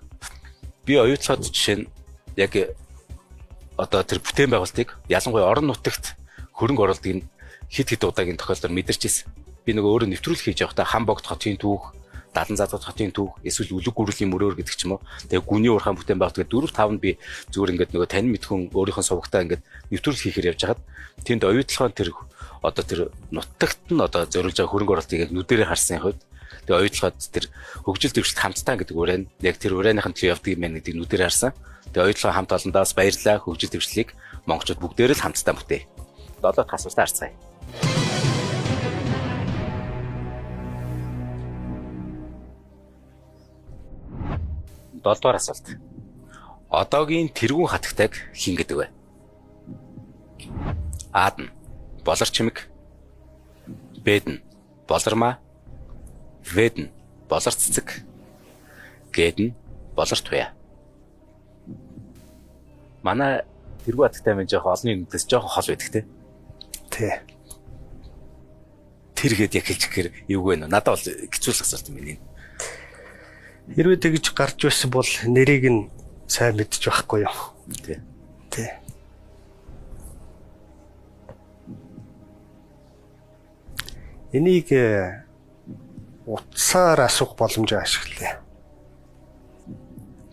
би оюутлогод жишээ нь яг одоо тэр бүтээн байгуулалтыг ялангуяа орон нутагт хөрөнгө оруулалтыг хит удаагийн тохиолдолд мэдэрч ирсэн. Би нөгөө өөрөө нэвтрүүлэг хийж явахдаа Хамбогд хотын түүх, Далан Задгад хотын түүх, эсвэл Үлэг гүрлийн мөрөөр гэдэг ч юм уу. Тэгээ гүний уурхаан бүтээн байгуулалт гэдэг 4-5 нь би зүгээр ингээд нөгөө тань мэдхүн өөрийнхөө сувагтаа ингээд нэвтрүүлэг хийхээр явж хагаад тэнд оюутлогын тэр одоо тэр нутагт нь одоо зориулж байгаа хөрөнгө оруулалтыг яг нүдэрээ харсан хувьд тэгээ оюутлогод тэр хөгжил дэвшилт хамтдаа гэдэг үрээн яг тэр урааныхын төлөө явдаг юм байна гэдгийг нүдэрээ харсан. Тэгээ оюутлогын хамт олондоос баярлалаа хөгжил дэвшлийг монголчууд бүгдээрээ л хамтдаа бүтээ. 7 дахь асуултаа харцгаая. Долдугаар асуулт. Одоогийн тэргүүн хатагтайг хэн гэдэг вэ? Аад нь болор чимэг, Бэд нь болормаа, Вэд нь болор цэцэг, Гэд нь болор туяа. Манай тэргүүн хатагтай мэн жоох олонний нүдээс жоох хол байдаг те. Тий. Тэргээд яг хэлж гэхээр юу вэ? Надад бол хэцүүлэх асуулт юм байна. Хэрвээ тэгж гарч байсан бол нэрийг нь сайн мэдчих байхгүй юу? Тий. Тий. Энийг утсаар асуух боломжоо ашиглая.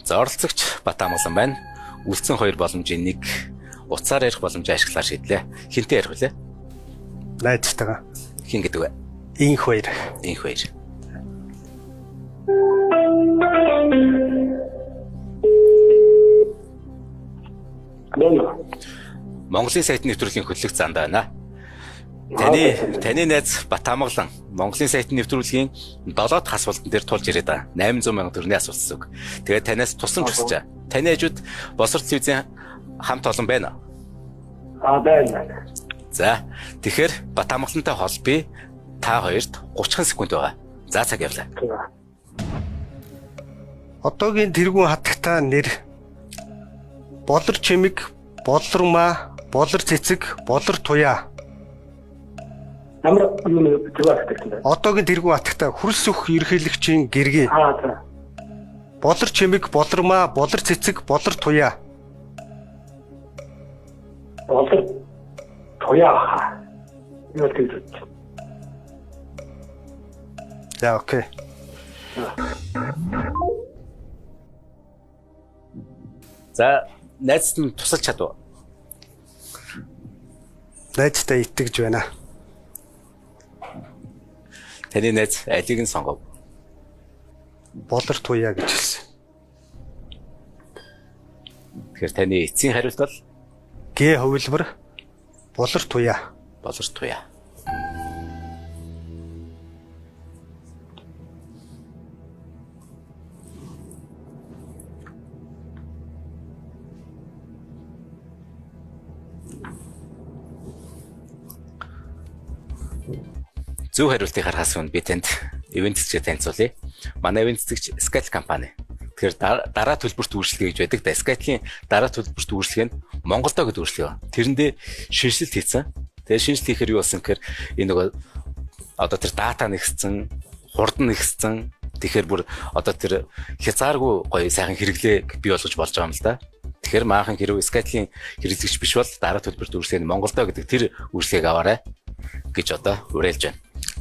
За оролцогч Батамглан байна. Үлдсэн 2 боломжийн 1 утсаар ярих боломжийг ашиглаар шийдлээ. Хинтээ ярих вүлээ? Найзтайгаа. Хин гэдэг вэ? Инх хоёр. Инх хоёр. Монголын сайтын нэвтрүүлгийн хөтлөх занд байна. Таны найз Батамглан Монголын сайтын нэвтрүүлгийн 7 дахь асуултан дээр тулж ирээд байгаа. 800 сая төгрөгийн асуулт зүг. Тэгээд танаас тусламж хүсэж байгаа. Таны хажууд Босор телевизийн хамт олон байна. Байна. За тэгэхээр Батамглантай холбоё. Та хоёрт 30 секунд байгаа. За цаг явлаа. Одоогийн тэргүүн хатагтай нэр болор чимэг, болормаа, болор цэцэг, болор туяа. Ямар юм зөвхөн Одоогийн тэргүүн хатагтай хөрс өх ерхийлэгчийн гэргээ. за. Болор чимэг, болормаа, болор цэцэг, болор туяа. Болор туяа. Юу гэж. За окей. За найзд нь тусалж чадав. Найзтай итгэж байна. Таны найз алийг нь сонгов. Болор туяа гэж хэлсэн. Тэгэхээр таны эцсийн хариулт бол Г хувилбар болор туяа. болор туяа. Зөв хариултыг харахаас өмнө би танд ивент цэцгээ танилцуулъя. Манай ивент цэцэгч Skytel компани. Тэгэхээр дараа төлбөрт үйлчлэгээ гэж байдаг. Skytel-ийн дараа төлбөрт үйлчлэгээ нь Монголдоо гэдэг үйлчлэгээ. Тэрэндээ шинжилэлт хийсэн. Тэгээ шинжилэлт хийхээр юу болсон гэхээр энэ нөгөө одоо тэр дата нэгссэн, хурдан нэгссэн. Тэгэхээр бүр одоо тэр хязгааргүй гоё сайхан хэрэглээ бий болгож болж байгаа юм л да. Тэгэхээр maaхан хэрвээ Skytel-ийн хэрэглэгч биш бол дараа төлбөрт үйлчлэгээ нь Монголдоо гэдэг тэр үйлчлэгийг аваарай гэж одоо уриалж байна.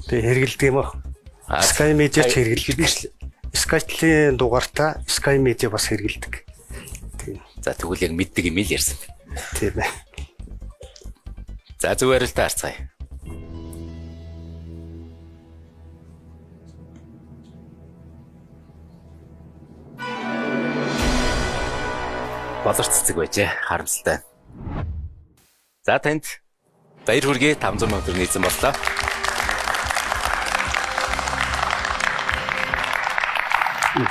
Тэг хэрэгэлдэг юм уу? Sky Media ч хэрэгэлдэг. Skytel-ийн дугаартаа Sky Media бас хэрэгэлдэг. Тийм. За тэгвэл яг мэддэг юм ил ярьсан. Тийм ээ. За зөв хариултаа харцгаая. Болор цэцэг байжээ. Харамсалтай. За танд баяр хүргэе 500 сая төгрөг нийцэн боллоо.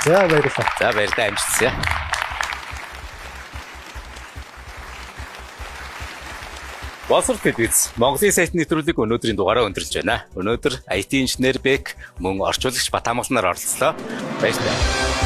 За баярлалаа. За баярлалаа амжилтсаа. Босор телевиз Монголын сайтын нэвтрүүлэг өнөөдрийн дугаараа өндөрлөж байна. Өнөөдөр IT инженер Бек мөн орчуулагч Батамгланаар оролцлоо. Баярлалаа.